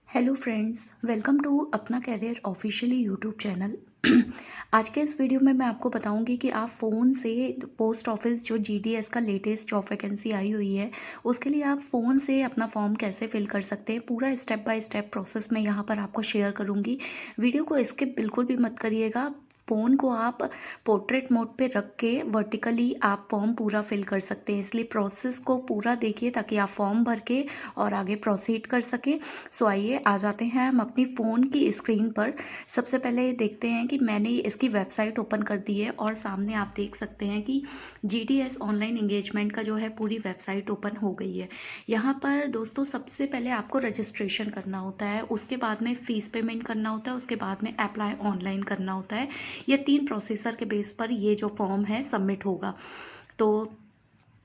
Hello friends, welcome to अपना career officially YouTube channel. आज के इस वीडियो में मैं आपको बताऊंगी कि आप फ़ोन से पोस्ट ऑफिस जो जीडीएस का लेटेस्ट जॉब वैकेंसी आई हुई है, उसके लिए आप फ़ोन से अपना फॉर्म कैसे फिल कर सकते हैं, पूरा स्टेप बाय स्टेप प्रोसेस मैं यहाँ पर आपको शेयर करूँगी। वीडियो को स्किप बिल्कुल भी मत करिएगा। फ़ोन को आप पोर्ट्रेट मोड पे रख के वर्टिकली आप फॉर्म पूरा फिल कर सकते हैं, इसलिए प्रोसेस को पूरा देखिए ताकि आप फॉर्म भर के और आगे प्रोसीड कर सकें। सो आइए आ जाते हैं हम अपनी फ़ोन की स्क्रीन पर। सबसे पहले देखते हैं कि मैंने इसकी वेबसाइट ओपन कर दी है और सामने आप देख सकते हैं कि जीडीएस ऑनलाइन एंगेजमेंट का जो है पूरी वेबसाइट ओपन हो गई है। यहाँ पर दोस्तों सबसे पहले आपको रजिस्ट्रेशन करना होता है, उसके बाद में फ़ीस पेमेंट करना होता है, उसके बाद में अप्लाई ऑनलाइन करना होता है। ये 3 प्रोसेसर के बेस पर ये जो फॉर्म है सबमिट होगा। तो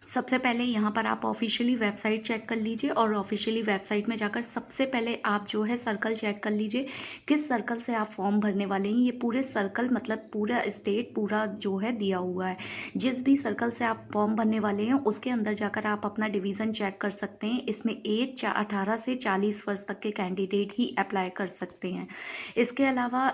सबसे पहले यहाँ पर आप ऑफिशियली वेबसाइट चेक कर लीजिए और ऑफिशियली वेबसाइट में जाकर सबसे पहले आप जो है सर्कल चेक कर लीजिए, किस सर्कल से आप फॉर्म भरने वाले हैं। ये पूरे सर्कल मतलब पूरा स्टेट पूरा जो है दिया हुआ है। जिस भी सर्कल से आप फॉर्म भरने वाले हैं उसके अंदर जाकर आप अपना डिवीज़न चेक कर सकते हैं। इसमें एज 18 से 40 वर्ष तक के कैंडिडेट ही अप्लाई कर सकते हैं। इसके अलावा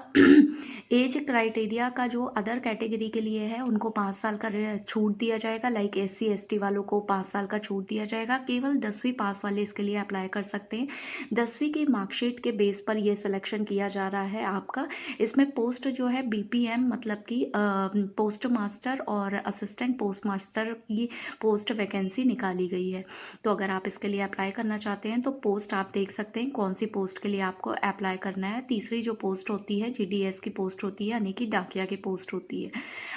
एज क्राइटेरिया का जो अदर कैटेगरी के लिए है उनको 5 साल का छूट दिया जाएगा। लाइक SC ST वालों को 5 साल का छूट दिया जाएगा। केवल 10वीं पास वाले इसके लिए अप्लाई कर सकते हैं। 10वीं की मार्कशीट के बेस पर ये सिलेक्शन किया जा रहा है आपका। इसमें पोस्ट जो है BPM मतलब कि पोस्ट मास्टर और असिस्टेंट पोस्ट मास्टर की पोस्ट वैकेंसी निकाली गई है। तो अगर आप इसके लिए अप्लाई करना चाहते हैं तो पोस्ट आप देख सकते हैं कौन सी पोस्ट के लिए आपको अप्लाई करना है। तीसरी जो पोस्ट होती है GDS की पोस्ट होती है, यानी कि डाकिया की पोस्ट होती है,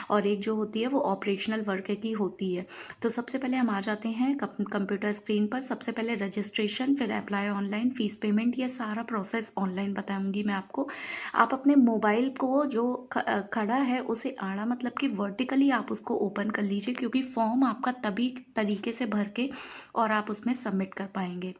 और एक जो होती है वो ऑपरेशनल वर्क की होती है। तो सबसे पहले हम आ जाते हैं कंप्यूटर स्क्रीन पर। सबसे पहले रजिस्ट्रेशन, फिर अप्लाई ऑनलाइन, फीस पेमेंट, ये सारा प्रोसेस ऑनलाइन बताऊंगी मैं आपको। आप अपने मोबाइल को जो खड़ा है उसे आड़ा मतलब कि वर्टिकली आप उसको ओपन कर लीजिए, क्योंकि फॉर्म आपका तभी तरीके से भर के और आप उसमें सबमिट कर पाएंगे।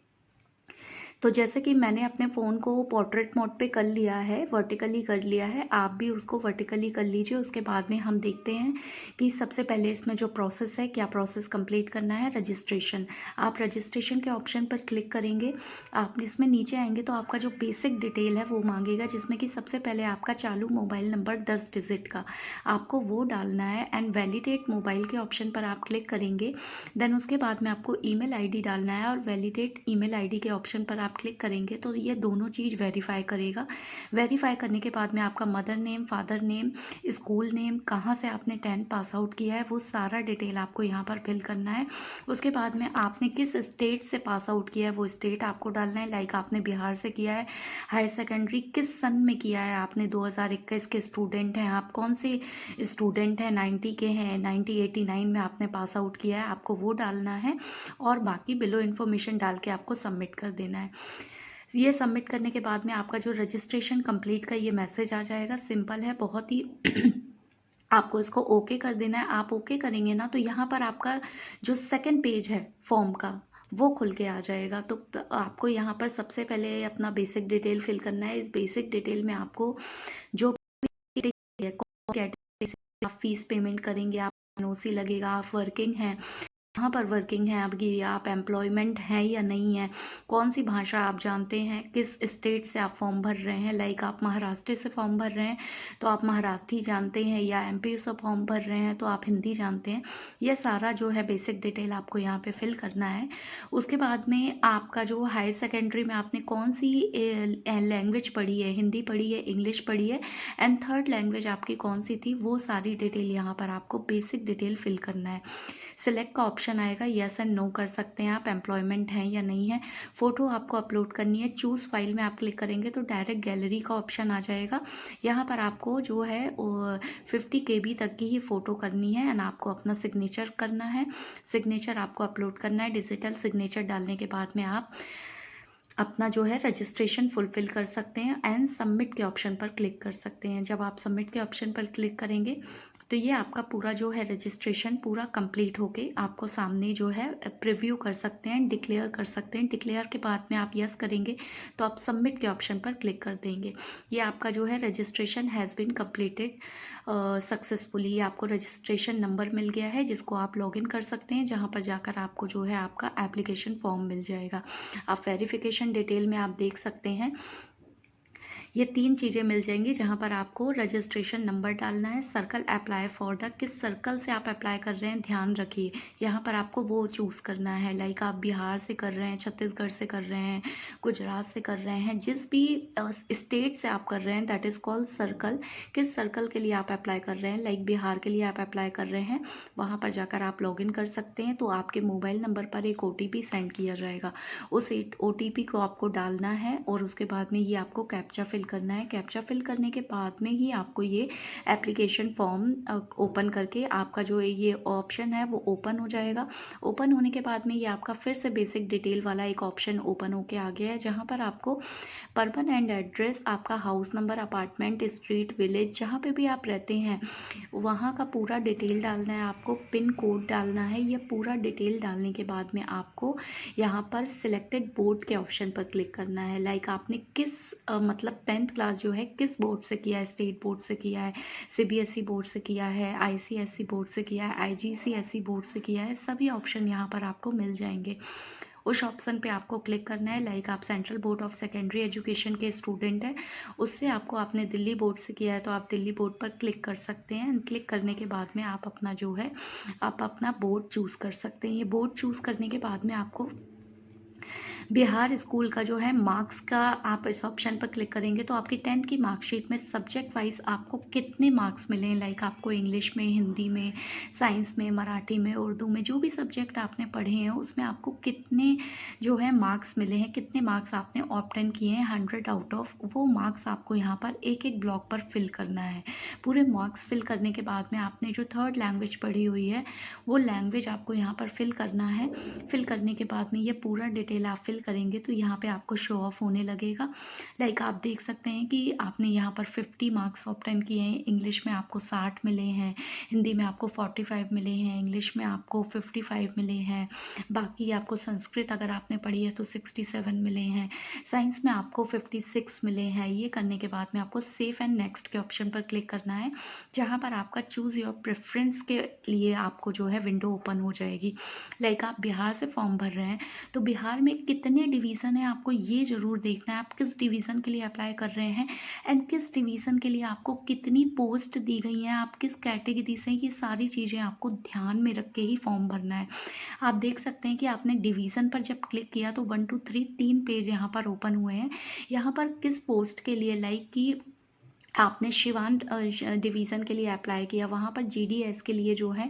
तो जैसे कि मैंने अपने फ़ोन को पोर्ट्रेट मोड पे कर लिया है, वर्टिकली कर लिया है, आप भी उसको वर्टिकली कर लीजिए। उसके बाद में हम देखते हैं कि सबसे पहले इसमें जो प्रोसेस है, क्या प्रोसेस कंप्लीट करना है। रजिस्ट्रेशन, आप रजिस्ट्रेशन के ऑप्शन पर क्लिक करेंगे। आप इसमें नीचे आएंगे तो आपका जो बेसिक डिटेल है वो मांगेगा, जिसमें कि सबसे पहले आपका चालू मोबाइल नंबर 10 डिजिट का आपको वो डालना है। एंड वैलिडेट मोबाइल के ऑप्शन पर आप क्लिक करेंगे। देन उसके बाद में आपको ईमेल आईडी डालना है और वैलिडेट ईमेल आईडी के ऑप्शन पर आप क्लिक करेंगे तो ये दोनों चीज़ वेरीफाई करेगा। वेरीफाई करने के बाद में आपका mother name, father name, school name, कहाँ से आपने 10th पास आउट किया है, वो सारा डिटेल आपको यहाँ पर फिल करना है। उसके बाद में आपने किस स्टेट से पास आउट किया है वो स्टेट आपको डालना है। लाइक आपने बिहार से किया है, हायर सेकेंडरी किस सन में किया है आपने, 2021 के स्टूडेंट हैं आप, कौन से स्टूडेंट हैं, 90 के हैं, 1989 में आपने पास आउट किया है, आपको वो डालना है। और बाकी बिलो इन्फॉर्मेशन डाल के आपको सबमिट कर देना है। ये सबमिट करने के बाद में आपका जो रजिस्ट्रेशन कंप्लीट का ये मैसेज आ जाएगा। सिंपल है बहुत ही। आपको इसको ओके कर देना है। आप ओके करेंगे ना तो यहाँ पर आपका जो सेकंड पेज है फॉर्म का वो खुल के आ जाएगा। तो आपको यहाँ पर सबसे पहले अपना बेसिक डिटेल फिल करना है। इस बेसिक डिटेल में आपको जो भी है, कौन कैटेगरी से आप फीस पेमेंट करेंगे, आप NOC लगेगा, आप वर्किंग हैं, कहाँ पर वर्किंग है आपकी, आप एम्प्लॉयमेंट हैं या नहीं है, कौन सी भाषा आप जानते हैं, किस स्टेट से आप फॉर्म भर रहे हैं। लाइक आप महाराष्ट्र से फॉर्म भर रहे हैं तो आप मराठी जानते हैं, या MP से फॉर्म भर रहे हैं तो आप हिंदी जानते हैं। यह सारा जो है बेसिक डिटेल आपको यहाँ पे फिल करना है। उसके बाद में आपका जो हायर सेकेंडरी में आपने कौन सी लैंग्वेज पढ़ी है, हिंदी पढ़ी है, इंग्लिश पढ़ी है, एंड थर्ड लैंग्वेज आपकी कौन सी थी, वो सारी डिटेल यहाँ पर आपको बेसिक डिटेल फिल करना है। सिलेक्ट का ऑप्शन आएगा, यस एंड नो कर सकते हैं आप, एम्प्लॉयमेंट है या नहीं है। फ़ोटो आपको अपलोड करनी है। चूज़ फाइल में आप क्लिक करेंगे तो डायरेक्ट गैलरी का ऑप्शन आ जाएगा। यहाँ पर आपको जो है 50 KB तक की ही फ़ोटो करनी है एंड आपको अपना सिग्नेचर करना है। सिग्नेचर आपको अपलोड करना है। डिजिटल सिग्नेचर डालने के बाद में आप अपना जो है रजिस्ट्रेशन फुलफिल कर सकते हैं एंड सबमिट के ऑप्शन पर क्लिक कर सकते हैं। जब आप सबमिट के ऑप्शन पर क्लिक करेंगे तो ये आपका पूरा जो है रजिस्ट्रेशन पूरा कंप्लीट होके आपको सामने जो है प्रीव्यू कर सकते हैं, डिक्लेयर कर सकते हैं। डिक्लेयर के बाद में आप यस करेंगे तो आप सबमिट के ऑप्शन पर क्लिक कर देंगे। ये आपका जो है registration has been completed successfully. आपको रजिस्ट्रेशन नंबर मिल गया है जिसको आप लॉगिन कर सकते हैं, जहाँ पर जाकर आपको जो है आपका एप्लीकेशन फॉर्म मिल जाएगा। आप वेरिफिकेशन डिटेल में आप देख सकते हैं, ये 3 चीज़ें मिल जाएंगी, जहाँ पर आपको रजिस्ट्रेशन नंबर डालना है, सर्कल अप्लाई फॉर द, किस सर्कल से आप अप्लाई कर रहे हैं ध्यान रखिए, यहाँ पर आपको वो चूज़ करना है। लाइक आप बिहार से कर रहे हैं, छत्तीसगढ़ से कर रहे हैं, गुजरात से कर रहे हैं, जिस भी स्टेट से आप कर रहे हैं दैट इज़ कॉल्ड सर्कल। किस सर्कल के लिए आप अप्लाई कर रहे हैं, लाइक बिहार के लिए आप अप्लाई कर रहे हैं, वहाँ पर जाकर आप लॉगिन कर सकते हैं। तो आपके मोबाइल नंबर पर एक OTP सेंड किया जाएगा, उस OTP को आपको डालना है और उसके बाद में ये आपको कैप्चा फिल करना है। कैप्चा फिल करने के बाद में ही आपको ये एप्लीकेशन फॉर्म ओपन करके आपका जो ये ऑप्शन है वो ओपन हो जाएगा। ओपन होने के बाद में ये आपका फिर से बेसिक डिटेल वाला एक ऑप्शन ओपन होके आ गया है, जहाँ पर आपको परमानेंट एड्रेस, आपका house number, apartment, street, village, जहाँ पे भी आप रहते हैं वहाँ का पूरा डिटेल डालना है। आपको पिन कोड डालना है। ये पूरा डिटेल डालने के बाद में आपको यहाँ पर सिलेक्टेड बोर्ड के ऑप्शन पर क्लिक करना है। लाइक आपने किस मतलब 10th क्लास जो है किस बोर्ड से किया है, स्टेट बोर्ड से किया है, CBSE बोर्ड से किया है, ICSE बोर्ड से किया है, IGCSE बोर्ड से किया है, सभी ऑप्शन यहाँ पर आपको मिल जाएंगे। उस ऑप्शन पे आपको क्लिक करना है। लाइक आप central board of secondary education के स्टूडेंट हैं, उससे आपको आपने दिल्ली बोर्ड से किया है तो आप दिल्ली बोर्ड पर क्लिक कर सकते हैं। क्लिक करने के बाद में आप अपना जो है आप अपना बोर्ड चूज़ कर सकते हैं। ये बोर्ड चूज़ करने के बाद में आपको बिहार स्कूल का जो है मार्क्स का आप इस ऑप्शन पर क्लिक करेंगे तो आपकी 10th की मार्कशीट में सब्जेक्ट वाइज आपको कितने मार्क्स मिले हैं। लाइक आपको इंग्लिश में, हिंदी में, साइंस में, मराठी में, उर्दू में, जो भी सब्जेक्ट आपने पढ़े हैं उसमें आपको कितने जो है मार्क्स मिले हैं, कितने मार्क्स आपने ऑब्टेन किए हैं 100 आउट ऑफ, वो मार्क्स आपको यहाँ पर एक एक ब्लॉक पर फिल करना है। पूरे मार्क्स फिल करने के बाद में आपने जो 3rd लैंग्वेज पढ़ी हुई है वो लैंग्वेज आपको यहाँ पर फिल करना है। फिल करने के बाद में ये पूरा डिटेल आप फिल करेंगे तो यहाँ पे आपको शो ऑफ होने लगेगा। लाइक आप देख सकते हैं कि आपने यहाँ पर 50 मार्क्स ऑब्टेन किए हैं। इंग्लिश में आपको 60 मिले हैं, हिंदी में आपको 45 मिले हैं, इंग्लिश में आपको 55 मिले हैं, बाकी आपको संस्कृत अगर आपने पढ़ी है तो 67 मिले हैं, साइंस में आपको 56 मिले हैं। ये करने के बाद में आपको सेव एंड नेक्स्ट के ऑप्शन पर क्लिक करना है, जहाँ पर आपका चूज़ योर प्रेफरेंस के लिए आपको जो है विंडो ओपन हो जाएगी। लाइक आप बिहार से फॉर्म भर रहे हैं तो बिहार में कितने डिवीज़न है आपको ये ज़रूर देखना है, आप किस डिवीज़न के लिए अप्लाई कर रहे हैं एंड किस डिवीज़न के लिए आपको कितनी पोस्ट दी गई हैं, आप किस कैटेगरी से, ये सारी चीज़ें आपको ध्यान में रख के ही फॉर्म भरना है। आप देख सकते हैं कि आपने डिवीज़न पर जब क्लिक किया तो 1 2 3 3 पेज यहाँ पर ओपन हुए हैं। यहाँ पर किस पोस्ट के लिए, लाइक कि आपने सिवान डिवीज़न के लिए अप्लाई किया, वहाँ पर GDS के लिए जो है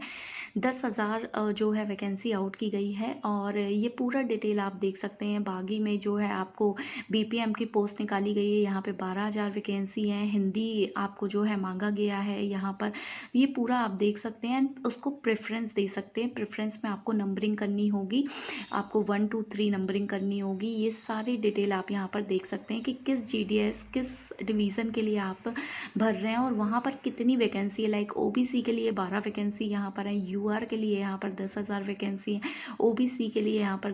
10,000 जो है वैकेंसी आउट की गई है और ये पूरा डिटेल आप देख सकते हैं। बागी में जो है आपको BPM की पोस्ट निकाली गई है, यहाँ पे 12,000 वैकेंसी है। हिंदी आपको जो है मांगा गया है यहाँ पर, ये पूरा आप देख सकते हैं। उसको प्रेफरेंस दे सकते हैं, प्रेफरेंस में आपको नंबरिंग करनी होगी, आपको 1 2 3 नंबरिंग करनी होगी। ये सारी डिटेल आप यहाँ पर देख सकते हैं कि किस GDS किस डिवीज़न के लिए आप भर रहे हैं और वहाँ पर कितनी वैकेंसी है। लाइक OBC के लिए 12 वैकेंसी यहाँ पर है, UR के लिए यहाँ पर 10,000 वैकेंसी है, OBC के लिए यहाँ पर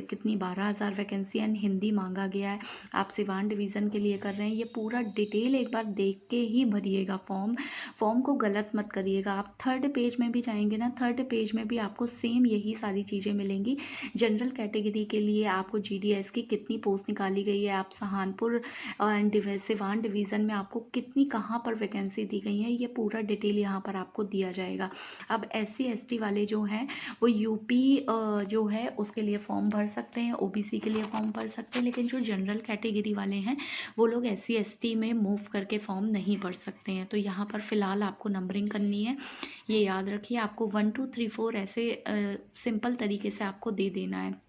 कितनी 12,000 वैकेंसी है, हिंदी मांगा गया है। आप सिवान डिवीज़न के लिए कर रहे हैं, ये पूरा डिटेल एक बार देख के ही भरिएगा फॉर्म को गलत मत करिएगा। आप 3rd पेज में भी जाएंगे ना, 3rd पेज में भी आपको सेम यही सारी चीज़ें मिलेंगी। जनरल कैटेगरी के लिए आपको GDS की कितनी पोस्ट निकाली गई है, आप सहारनपुर और सिवान डिवीज़न में आपको कितनी कहाँ पर वैकेंसी दी गई है, ये पूरा डिटेल यहाँ पर आपको दिया जाएगा। अब SC ST वाले जो हैं वो UP जो है उसके लिए फॉर्म भर सकते हैं, OBC के लिए फॉर्म भर सकते हैं, लेकिन जो जनरल कैटेगरी वाले हैं वो लोग SC ST में मूव करके फॉर्म नहीं भर सकते हैं। तो यहाँ पर फ़िलहाल आपको नंबरिंग करनी है, ये याद रखिए। आपको 1 2 3 4 ऐसे सिंपल तरीके से आपको दे देना है।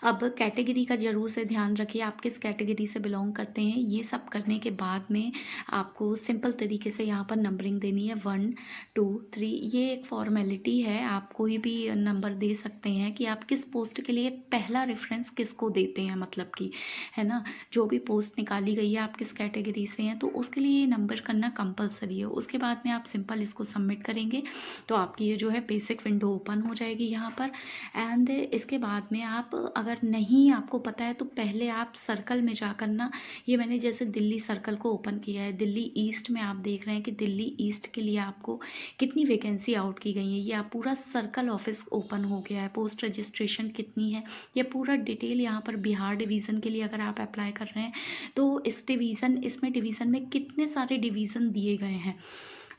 अब कैटेगरी का ज़रूर से ध्यान रखिए, आप किस कैटेगरी से बिलॉन्ग करते हैं। ये सब करने के बाद में आपको सिंपल तरीके से यहाँ पर नंबरिंग देनी है 1, 2, 3। ये एक फॉर्मेलिटी है, आप कोई भी नंबर दे सकते हैं कि आप किस पोस्ट के लिए पहला रेफ़रेंस किसको देते हैं, मतलब कि, है ना? जो भी पोस्ट निकाली गई है, आप किस कैटेगरी से हैं, तो उसके लिए ये नंबर करना कंपल्सरी है। उसके बाद में आप सिंपल इसको सबमिट करेंगे, तो आपकी ये जो है बेसिक विंडो ओपन हो जाएगी यहाँ पर। एंड इसके बाद में आप, अगर नहीं आपको पता है, तो पहले आप सर्कल में जाकर ना, ये मैंने जैसे दिल्ली सर्कल को ओपन किया है, दिल्ली ईस्ट में आप देख रहे हैं कि दिल्ली ईस्ट के लिए आपको कितनी वैकेंसी आउट की गई है। ये आप पूरा सर्कल ऑफिस ओपन हो गया है, पोस्ट रजिस्ट्रेशन कितनी है, ये पूरा डिटेल यहाँ पर बिहार डिवीज़न के लिए अगर आप अप्लाई कर रहे हैं, तो इसमें डिवीज़न में कितने सारे डिवीज़न दिए गए हैं,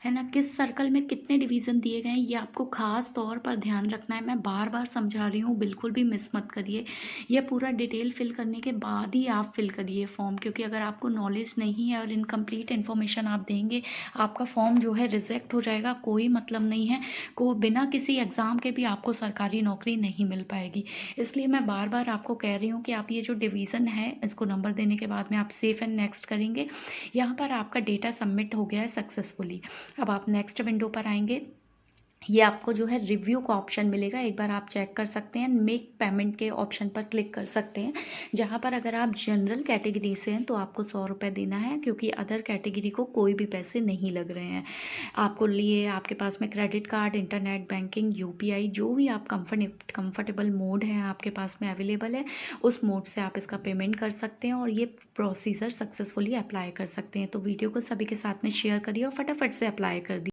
है ना? किस सर्कल में कितने डिवीज़न दिए गए हैं, ये आपको ख़ास तौर पर ध्यान रखना है। मैं बार-बार समझा रही हूँ, बिल्कुल भी मिस मत करिए। ये पूरा डिटेल फिल करने के बाद ही आप फिल करिए फॉर्म, क्योंकि अगर आपको नॉलेज नहीं है और इनकम्प्लीट इन्फॉर्मेशन आप देंगे, आपका फॉर्म जो है रिजेक्ट हो जाएगा, कोई मतलब नहीं है। बिना किसी एग्ज़ाम के भी आपको सरकारी नौकरी नहीं मिल पाएगी। इसलिए मैं बार-बार आपको कह रही हूँ कि आप ये जो डिवीज़न है, इसको नंबर देने के बाद में आप सेव एंड नेक्स्ट करेंगे। यहाँ पर आपका डेटा सबमिट हो गया है सक्सेसफुली। अब आप नेक्स्ट विंडो पर आएंगे, ये आपको जो है रिव्यू का ऑप्शन मिलेगा, एक बार आप चेक कर सकते हैं। मेक पेमेंट के ऑप्शन पर क्लिक कर सकते हैं, जहाँ पर अगर आप जनरल कैटेगरी से हैं तो आपको 100 रुपये देना है, क्योंकि अदर कैटेगरी को कोई भी पैसे नहीं लग रहे हैं। आपको लिए आपके पास में credit card, internet banking, UPI, जो भी आप कंफर्टेबल मोड है आपके पास में अवेलेबल है, उस मोड से आप इसका पेमेंट कर सकते हैं और ये प्रोसीजर सक्सेसफुली अप्लाई कर सकते हैं। तो वीडियो को सभी के साथ में शेयर करिए और फटाफट से अप्लाई कर दिए।